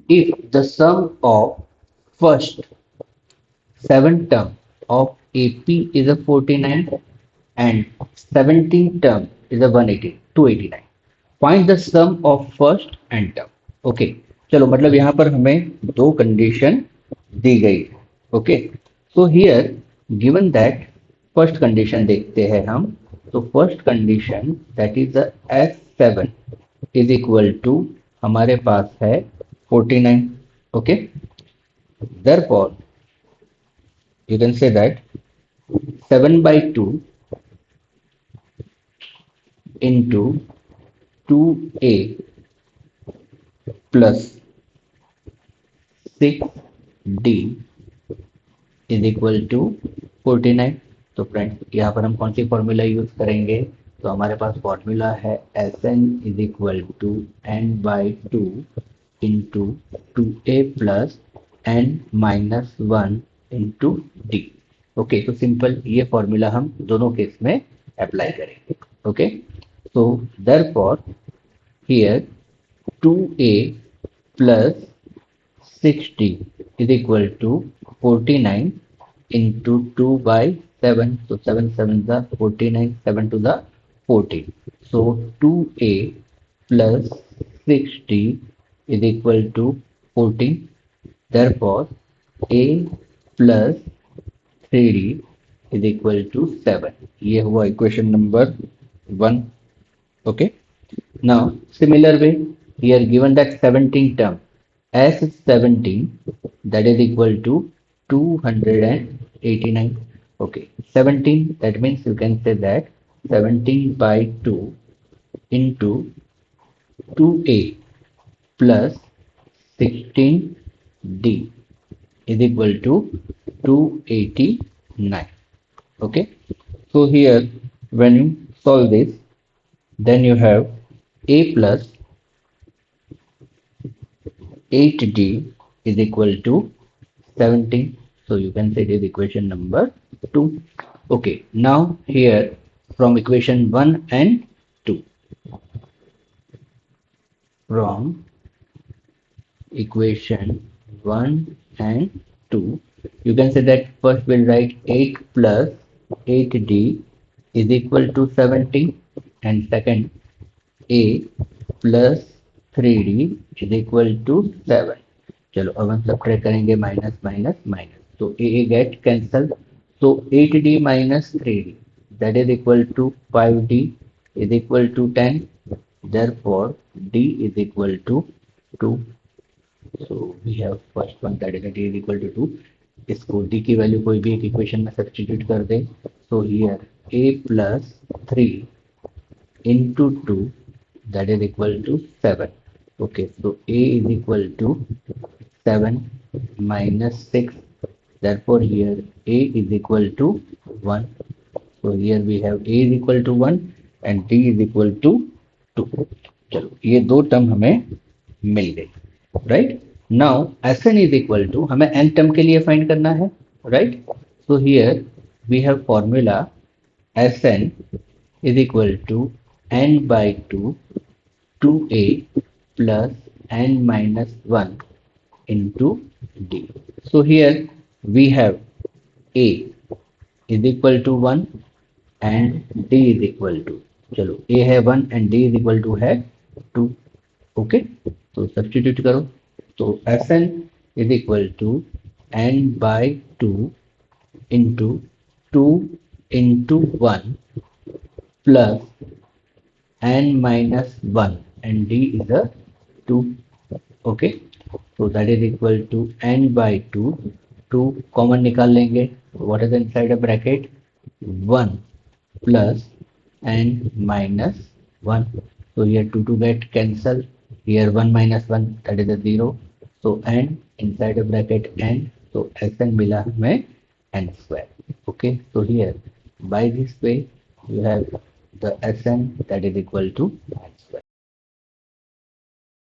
If the sum of first seven term of AP is a 49 and 17 term is a 180 289, find the sum of first and term. Okay, चलो मतलब यहाँ पर हमें दो condition दी गई है. Okay, so here given that first condition देखते हैं हम. तो first condition that is the S7 is equal to हमारे पास है 49. Okay, therefore you can say that 7 by 2 into 2A plus 6D is equal to 49. तो फ्रेंड्स यहाँ पर हम कौन सी फॉर्मूला यूज करेंगे? तो हमारे पास फॉर्मूला है S N is equal to N by two into two A plus N minus one into D. Okay, तो सिंपल ये फॉर्मूला हम दोनों केस में अप्लाई करेंगे. Okay, so therefore here 2a plus 60 is equal to 49 into 2 by 7. So 7 7 the 49, 7 to the 14. So 2a plus 60 is equal to 14. Therefore a plus 3d is equal to 7. ये हुआ equation number 1. Okay. Now, similar way, here given that 17 term, S is 17, that is equal to 289. Okay, 17, that means you can say that 17 by 2 into 2A plus 16D is equal to 289. Okay, so here when you solve this, then you have a plus 8d is equal to 17. So you can say it is equation number 2. Okay, now here from equation 1 and 2. From equation 1 and 2, you can say that first we'll write 8 plus 8d is equal to 17, and second a plus 3d is equal to 7. चलो अब हम subtract करेंगे minus minus minus, तो ए gate cancel. तो 8d minus 3d that is equal to 5d is equal to 10. therefore d is equal to 2. so we have first one that is d is equal to 2. इसको d की value कोई भी एक equation में substitute कर दे. so here a plus 3 into 2 that is equal to 7. Okay, so a is equal to 7 minus 6. Therefore here a is equal to 1. So here we have a is equal to 1 and d is equal to 2. चलो ये दो term हमें मिल गई. Right, now S N is equal to हमें N term के लिए find करना है. Right, so here we have formula S N is equal to n by 2 2a plus n minus 1 into d. So here we have a is equal to 1 and d is equal to, चलो a है 1 and d is equal to है 2. Okay, तो substitute करो. तो Sn is equal to n by 2 into 2 into 1 plus n minus 1 and d is a 2. Okay, so that is equal to n by 2. 2 common निकाल लेंगे. what is inside a bracket? 1 plus n minus 1. so here 2 get cancel. here 1 minus 1 that is a 0. so n inside a bracket n. so Sn मिला हमें n square. Okay, so here by this way you have the Sn that is equal to n square.